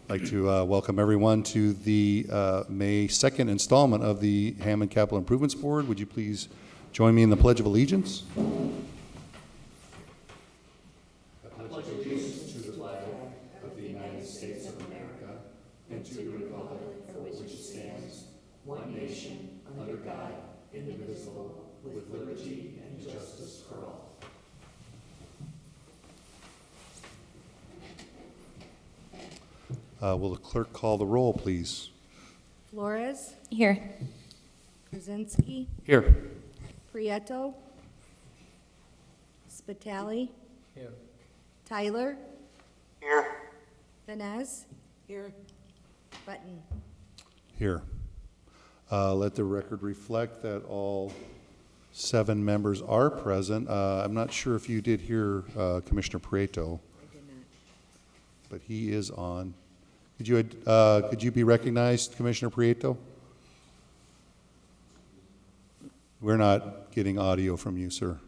I'd like to welcome everyone to the May 2nd installment of the Hammond Capital Improvements Board. Would you please join me in the Pledge of Allegiance? I pledge allegiance to the flag of the United States of America and to the republic for which it stands, one nation, under God, indivisible, with liberty and justice for all. Will the clerk call the roll, please? Flores, Here. Krasinski, Here. Prieto, Spitali, Here. Tyler, Here. Vanez, Here. Button. Here. Let the record reflect that all 7 members are present. I'm not sure if you did hear Commissioner Prieto, I did not. but he is on. Could you be recognized, Commissioner Prieto? We're not getting audio from you, sir.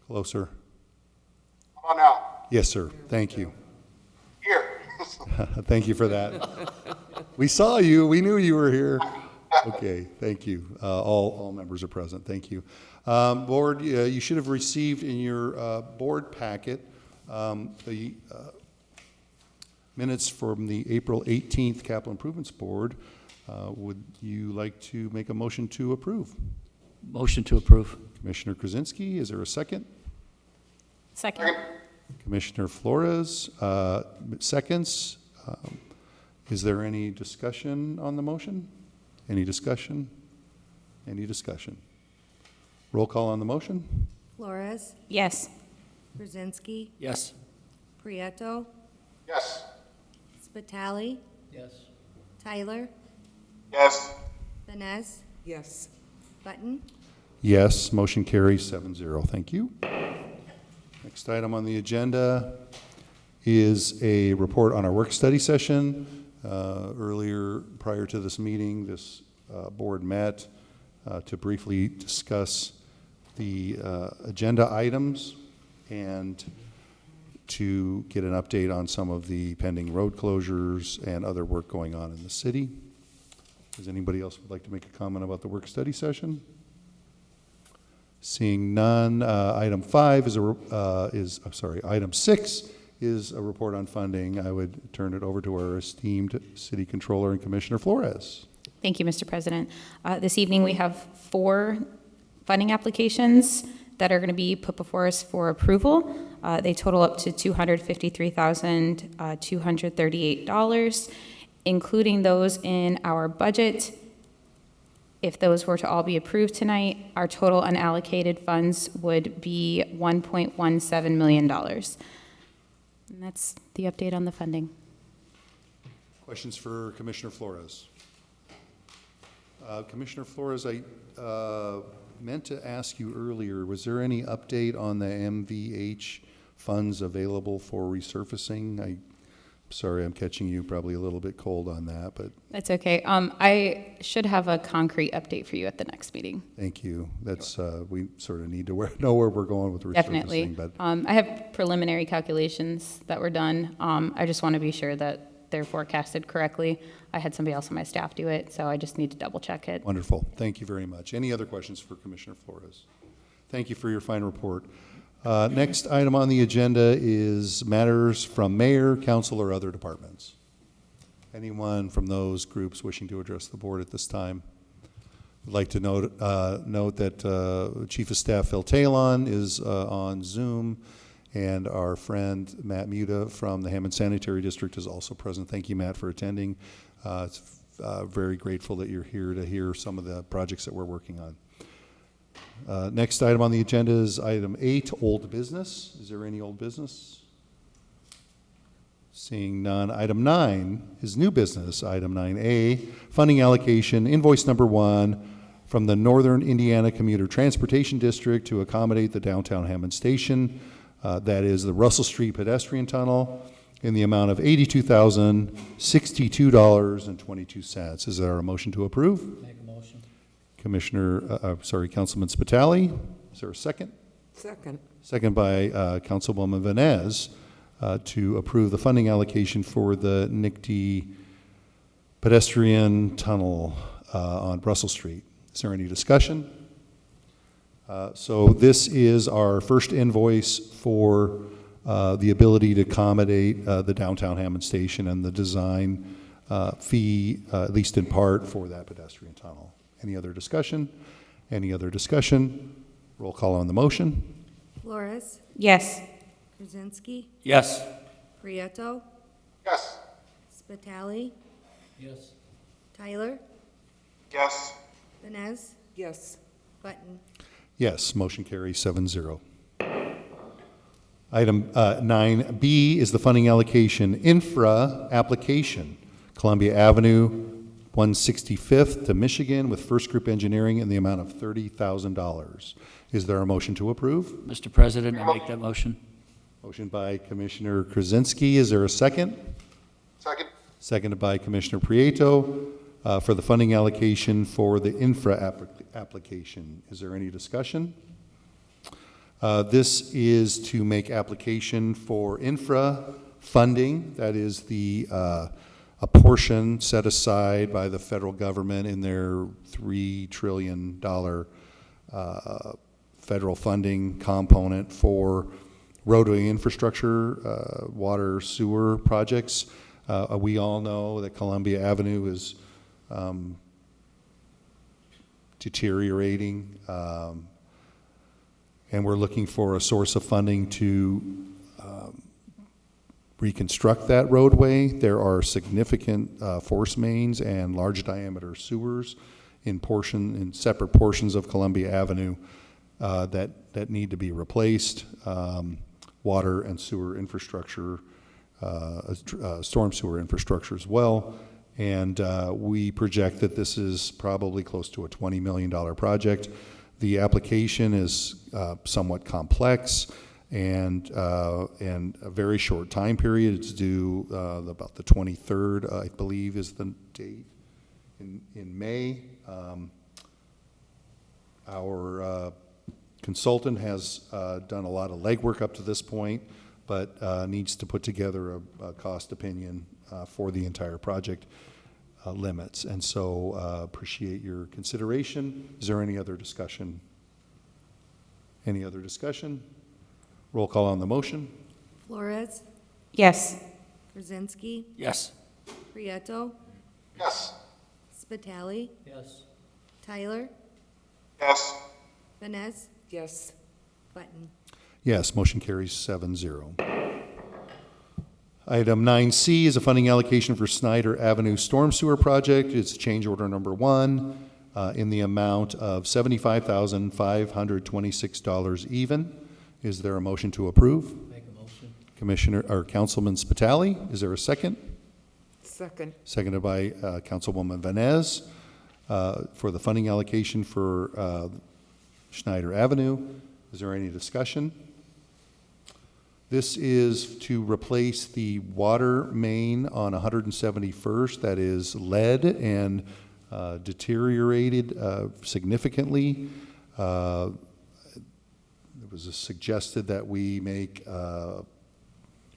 Closer. Come on now. Yes, sir. Thank you. Here. Thank you for that. We saw you. We knew you were here. Okay, thank you. All members are present. Thank you. Board, you should have received in your board packet the minutes from the April 18th Capital Improvements Board. Would you like to make a motion to approve? Motion to approve. Commissioner Krasinski, is there a second? Second. Commissioner Flores, seconds. Is there any discussion on the motion? Any discussion? Any discussion? Roll call on the motion? Flores, Yes. Krasinski, Yes. Prieto, Yes. Spitali, Yes. Tyler, Yes. Vanez, Yes. Button. Yes, motion carries 7-0. Thank you. Next item on the agenda is a report on our work study session. Earlier, prior to this meeting, this board met to briefly discuss the agenda items and to get an update on some of the pending road closures and other work going on in the city. Does anybody else would like to make a comment about the work study session? Seeing none, item 6 is a report on funding. I would turn it over to our esteemed City Controller and Commissioner Flores. Thank you, Mr. President. This evening, we have 4 funding applications that are going to be put before us for approval. They total up to $253,238, including those in our budget. If those were to all be approved tonight, our total unallocated funds would be $1.17 million. And that's the update on the funding. Questions for Commissioner Flores? Commissioner Flores, I meant to ask you earlier, was there any update on the MVH funds available for resurfacing? Sorry, I'm catching you probably a little bit cold on that, but That's okay. I should have a concrete update for you at the next meeting. thank you. That's we sort of need to know where we're going with resurfacing. Definitely. But I have preliminary calculations that were done. I just want to be sure that they're forecasted correctly. I had somebody else on my staff do it, so I just need to double check it. wonderful. Thank you very much. Any other questions for Commissioner Flores? Thank you for your fine report. Next item on the agenda is matters from mayor, council, or other departments. Anyone from those groups wishing to address the board at this time? I'd like to note that Chief of Staff Phil Talon is on Zoom, and our friend Matt Muta from the Hammond Sanitary District is also present. Thank you, Matt, for attending. It's very grateful that you're here to hear some of the projects that we're working on. Next item on the agenda is item 8, old business. Is there any old business? Seeing none. Item 9 is new business. Item 9A, funding allocation, invoice number 1 from the Northern Indiana Commuter Transportation District to accommodate the downtown Hammond Station. That is the Russell Street pedestrian tunnel in the amount of $82,062.22. Is there a motion to approve? Make a motion. Councilman Spitali, is there a second? Second. Second by Councilwoman Venez to approve the funding allocation for the NICD pedestrian tunnel on Russell Street. Is there any discussion? So this is our first invoice for the ability to accommodate the downtown Hammond Station and the design fee, at least in part, for that pedestrian tunnel. Any other discussion? Any other discussion? Roll call on the motion. Flores, Yes. Krasinski, Yes. Prieto, Yes. Spitali, Yes. Tyler, Yes. Vines, Yes. Button. Yes, motion carries 7-0. Item 9B is the funding allocation infra application, Columbia Avenue, 165th to Michigan with First Group Engineering in the amount of $30,000. Is there a motion to approve? Mr. President, I make that motion. Motion by Commissioner Krasinski. Is there a second? Second. Seconded by Commissioner Prieto for the funding allocation for the infra application. Is there any discussion? This is to make application for infra funding. That is a portion set aside by the federal government in their $3 trillion federal funding component for roadway infrastructure, water, sewer projects. We all know that Columbia Avenue is deteriorating, and we're looking for a source of funding to reconstruct that roadway. There are significant force mains and large diameter sewers in separate portions of Columbia Avenue that need to be replaced. Water and sewer infrastructure, storm sewer infrastructure as well. And we project that this is probably close to a $20 million project. The application is somewhat complex and a very short time period. It's due about the 23rd, I believe, is the date in May. Our consultant has done a lot of legwork up to this point, but needs to put together a cost opinion for the entire project limits. And so appreciate your consideration. Is there any other discussion? Any other discussion? Roll call on the motion. Flores, Yes. Krasinski, Yes. Prieto, Yes. Spitali, Yes. Tyler, Yes. Vines, Yes. Button. Yes, motion carries 7-0. Item 9C is a funding allocation for Snyder Avenue Storm Sewer Project. It's change order number 1 in the amount of $75,526 even. Is there a motion to approve? Make a motion. Commissioner or Councilman Spitali, is there a second? Second. Seconded by Councilwoman Venez for the funding allocation for Schneider Avenue. Is there any discussion? This is to replace the water main on 171st that is lead and deteriorated significantly. It was suggested that we make a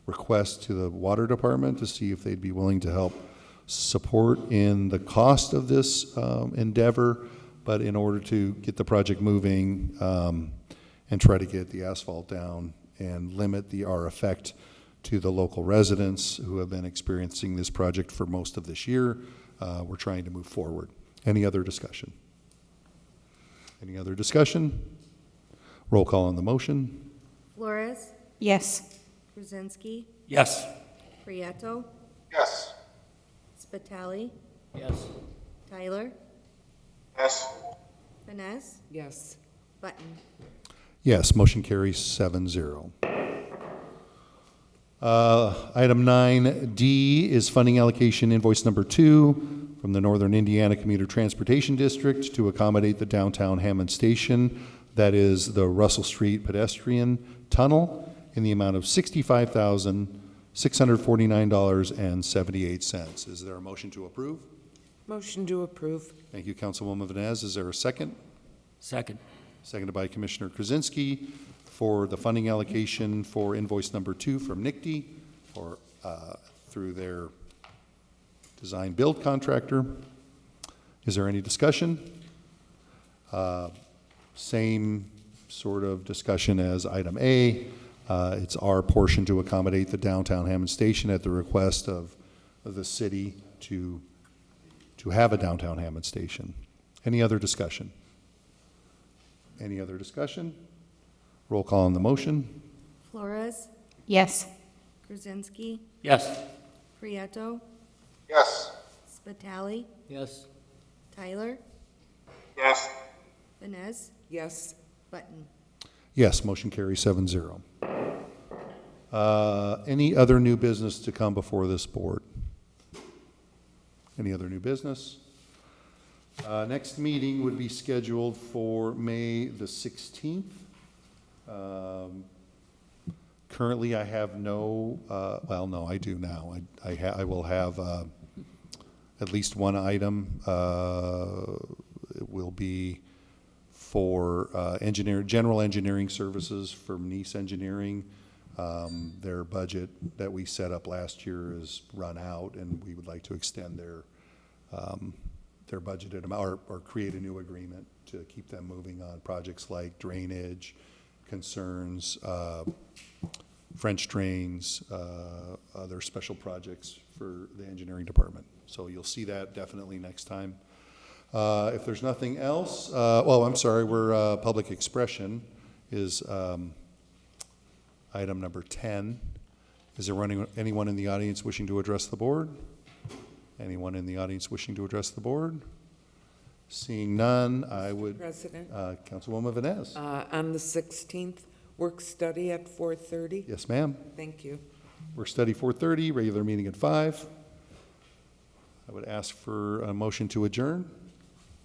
request to the water department to see if they'd be willing to help support in the cost of this endeavor, but in order to get the project moving and try to get the asphalt down and limit our effect to the local residents who have been experiencing this project for most of this year, we're trying to move forward. Any other discussion? Any other discussion? Roll call on the motion. Flores, Yes. Krasinski, Yes. Prieto, Yes. Spitali, Yes. Tyler, Yes. Vines, Yes. Button. Yes, motion carries 7-0. Item 9D is funding allocation invoice number 2 from the Northern Indiana Commuter Transportation District to accommodate the downtown Hammond Station, that is the Russell Street pedestrian tunnel, in the amount of $65,649.78. Is there a motion to approve? Motion to approve. Thank you, Councilwoman Venez. Is there a second? Second. Seconded by Commissioner Krasinski for the funding allocation for invoice number 2 from NICD for, through their design build contractor. Is there any discussion? Same sort of discussion as item A. It's our portion to accommodate the downtown Hammond Station at the request of the city to have a downtown Hammond Station. Any other discussion? Any other discussion? Roll call on the motion. Flores, Yes. Krasinski, Yes. Prieto, Yes. Spitali, Yes. Tyler, Yes. Vines, Yes. Button. Yes, motion carries 7-0. Any other new business to come before this board? Any other new business? Next meeting would be scheduled for May the 16th. Currently, I have no, well, no, I do now. I will have at least one item. It will be for general engineering services from Nice Engineering. Their budget that we set up last year is run out, and we would like to extend their budgeted amount or create a new agreement to keep them moving on projects like drainage concerns, French drains, other special projects for the engineering department. So you'll see that definitely next time. If there's nothing else, well, I'm sorry, we're public expression is item number 10. Is there anyone in the audience wishing to address the board? Anyone in the audience wishing to address the board? Seeing none, I would, President, Councilwoman Vines. on the 16th, work study at 4:30? Yes, ma'am. Thank you. Work study 4:30, regular meeting at 5. I would ask for a motion to adjourn.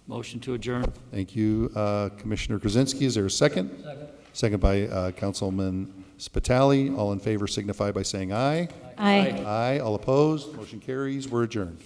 Motion to adjourn. Thank you, Commissioner Krasinski. Is there a second? Second. Second by Councilman Spitali. All in favor signify by saying aye. Aye. Aye. All opposed. Motion carries. We're adjourned.